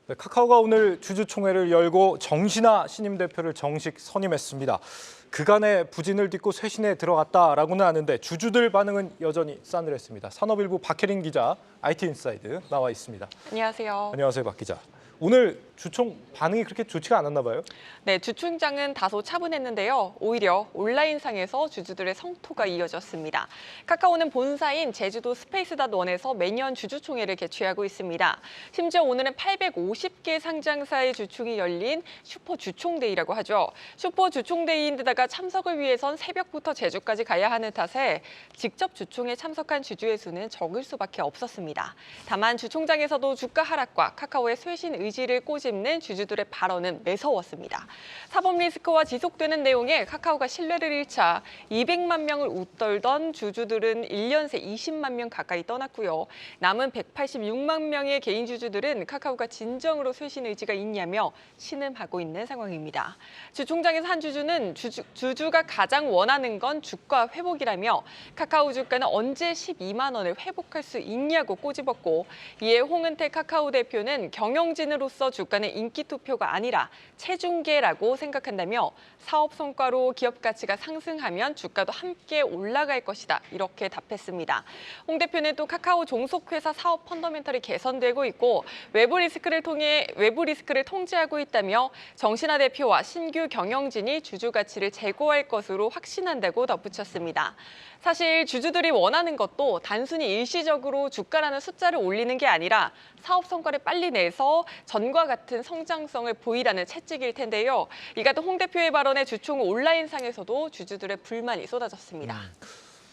네, 카카오가 오늘 주주총회를 열고 정신아 신임 대표를 정식 선임했습니다. 그간의 부진을 딛고 쇄신에 들어갔다라고는 하는데 주주들 반응은 여전히 싸늘했습니다. 산업일보 박혜린 기자, IT인사이드 나와 있습니다. 안녕하세요. 안녕하세요, 박 기자. 오늘 주총 반응이 그렇게 좋지가 않았나 봐요? 네, 주총장은 다소 차분했는데요. 오히려 온라인상에서 주주들의 성토가 이어졌습니다. 카카오는 본사인 제주도 스페이스닷원에서 매년 주주총회를 개최하고 있습니다. 심지어 오늘은 850개 상장사의 주총이 열린 슈퍼 주총데이라고 하죠. 슈퍼 주총데이인데다가 참석을 위해선 새벽부터 제주까지 가야 하는 탓에 직접 주총에 참석한 주주의 수는 적을 수밖에 없었습니다. 다만 주총장에서도 주가 하락과 카카오의 쇄신 의지를 꼬집는 주주들의 발언은 매서웠습니다. 사법 리스크와 지속되는 내용에 카카오가 신뢰를 잃자 200만 명을 웃돌던 주주들은 1년 새 20만 명 가까이 떠났고요. 남은 186만 명의 개인 주주들은 카카오가 진정으로 쇄신 의지가 있냐며 신음하고 있는 상황입니다. 주총장에서 한 주주는 주주가 가장 원하는 건 주가 회복이라며 카카오 주가는 언제 12만 원을 회복할 수 있냐고 꼬집었고, 이에 홍은택 카카오 대표는 경영진으로서 주가는 인기 투표가 아니라 체중계라고 생각한다며 사업 성과로 기업 가치가 상승하면 주가도 함께 올라갈 것이다, 이렇게 답했습니다. 홍 대표는 또 카카오 종속회사 사업 펀더멘털이 개선되고 있고 외부 리스크를 통제하고 있다며 정신아 대표와 신규 경영진이 주주 가치를 제고할 것으로 확신한다고 덧붙였습니다. 사실 주주들이 원하는 것도 단순히 일시적으로 주가라는 숫자를 올리는 게 아니라 사업 성과를 빨리 내서 전과 같은 성장성을 보이라는 채찍일 텐데요. 이 같은 홍 대표의 발언에 주총 온라인상에서도 주주들의 불만이 쏟아졌습니다.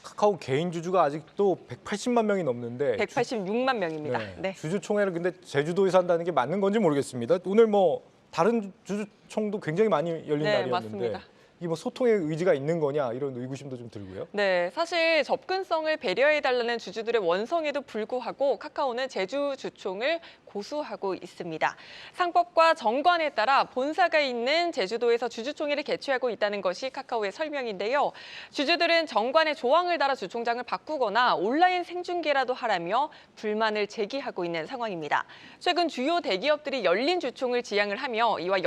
카카오 개인 주주가 아직도 180만 명이 넘는데 186만 명입니다. 네. 주주총회를 근데 제주도에서 한다는 게 맞는 건지 모르겠습니다. 오늘 뭐 다른 주주총도 굉장히 많이 열린 네, 날이었는데 맞습니다. 이 뭐 소통의 의지가 있는 거냐 이런 의구심도 좀 들고요. 네, 사실 접근성을 배려해달라는 주주들의 원성에도 불구하고 카카오는 제주 주총을 고수하고 있습니다. 상법과 정관에 따라 본사가 있는 제주도에서 주주총회를 개최하고 있다는 것이 카카오의 설명인데요. 주주들은 정관에 조항을 달아 주총장을 바꾸거나 온라인 생중계라도 하라며 불만을 제기하고 있는 상황입니다. 최근 주요 대기업들이 열린 주총을 지향을 하며 이와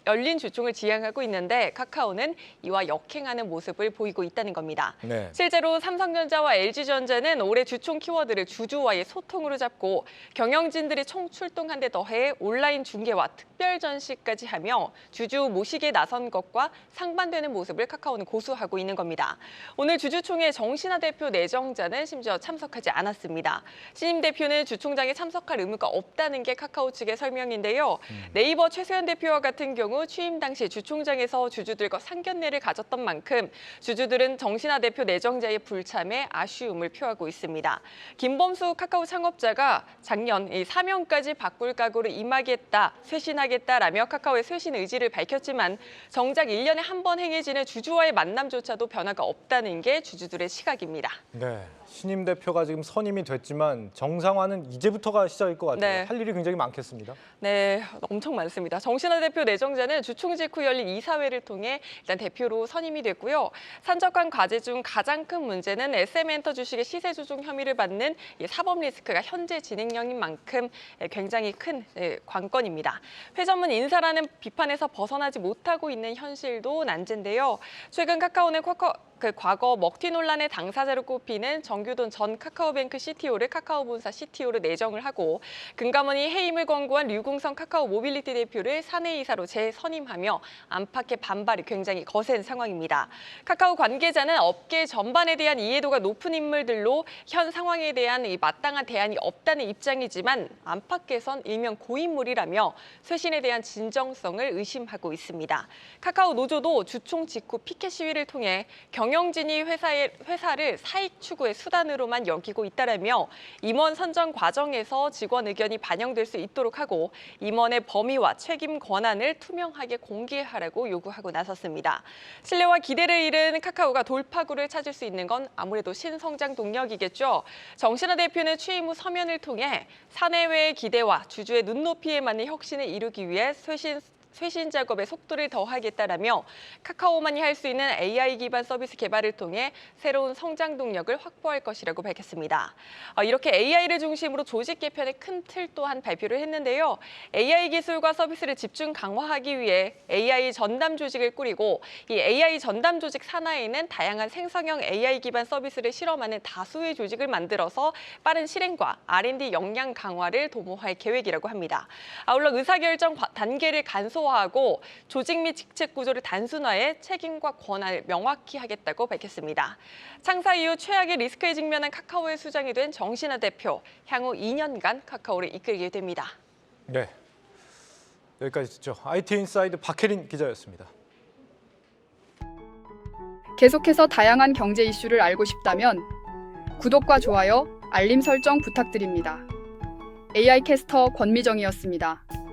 열린 주총을 지향하고 있는데 카카오는 이와 역행하는 모습을 보이고 있다는 겁니다. 네. 실제로 삼성전자와 LG전자는 올해 주총 키워드를 주주와의 소통으로 잡고 경영진들이 총출동한 데 더해 온라인 중계와 특별 전시까지 하며 주주 모시기에 나선 것과 상반되는 모습을 카카오는 고수하고 있는 겁니다. 오늘 주주총회 정신아 대표 내정자는 심지어 참석하지 않았습니다. 신임 대표는 주총장에 참석할 의무가 없다는 게 카카오 측의 설명인데요. 네이버 최소연 대표와 같은 경우 취임 당시 주총장에서 주주들과 상견례를 가졌던 만큼 주주들은 정신아 대표 내정자의 불참에 아쉬움을 표하고 있습니다. 김범수 카카오 창업자가 작년 사명까지 바꿀 각오로 임하겠다, 쇄신하겠다라며 카카오의 쇄신 의지를 밝혔지만 정작 1년에 한 번 행해지는 주주와의 만남조차도 변화가 없다는 게 주주들의 시각입니다. 네. 신임 대표가 지금 선임이 됐지만 정상화는 이제부터가 시작일 것 같아요. 네. 할 일이 굉장히 많겠습니다. 네, 엄청 많습니다. 정신아 대표 내정자는 주총 직후 열린 이사회를 통해 일단 대표로 선임이 됐고요. 산적한 과제 중 가장 큰 문제는 SM엔터 주식의 시세 조종 혐의를 받는 사법 리스크가 현재 진행형인 만큼 굉장히 큰 관건입니다. 회전문 인사라는 비판에서 벗어나지 못하고 있는 현실도 난제인데요. 최근 카카오는 과거 먹튀 논란의 당사자로 꼽히는 정규돈 전 카카오뱅크 CTO를 카카오 본사 CTO로 내정을 하고 금감원이 해임을 권고한 류궁성 카카오 모빌리티 대표를 사내이사로 재선임하며 안팎의 반발이 굉장히 거센 상황입니다. 카카오 관계자는 업계 전반에 대한 이해도가 높은 인물들로 현 상황에 대한 마땅한 대안이 없다는 입장이지만 안팎에선 일명 고인물이라며 쇄신에 대한 진정성을 의심하고 있습니다. 카카오 노조도 주총 직후 피켓 시위를 통해 경영진이 회사를 사익 추구의 수단으로만 여기고 있다라며 임원 선정 과정에서 직원 의견이 반영될 수 있도록 하고 임원의 범위와 책임 권한을 투명하게 공개하라고 요구하고 나섰습니다. 신뢰와 기대를 잃은 카카오가 돌파구를 찾을 수 있는 건 아무래도 신성장 동력이겠죠. 정신아 대표는 취임 후 서면을 통해 사내외의 기대와 주주의 눈높이에 맞는 혁신을 이루기 위해 쇄신 작업에 속도를 더하겠다라며 카카오만이 할 수 있는 AI 기반 서비스 개발을 통해 새로운 성장 동력을 확보할 것이라고 밝혔습니다. 이렇게 AI를 중심으로 조직 개편의 큰 틀 또한 발표를 했는데요. AI 기술과 서비스를 집중 강화하기 위해 AI 전담 조직을 꾸리고 이 AI 전담 조직 산하에는 다양한 생성형 AI 기반 서비스를 실험하는 다수의 조직을 만들어서 빠른 실행과 R&D 역량 강화를 도모할 계획이라고 합니다. 아울러 의사결정 단계를 간소화하고 조직 및 직책 구조를 단순화해 책임과 권한을 명확히 하겠다고 밝혔습니다. 창사 이후 최악의 리스크에 직면한 카카오의 수장이 된 정신화 대표, 향후 2년간 카카오를 이끌게 됩니다. 네, 여기까지 듣죠. IT 인사이드 박혜린 기자였습니다. 계속해서 다양한 경제 이슈를 알고 싶다면 구독과 좋아요, 알림 설정 부탁드립니다. AI 캐스터 권미정이었습니다.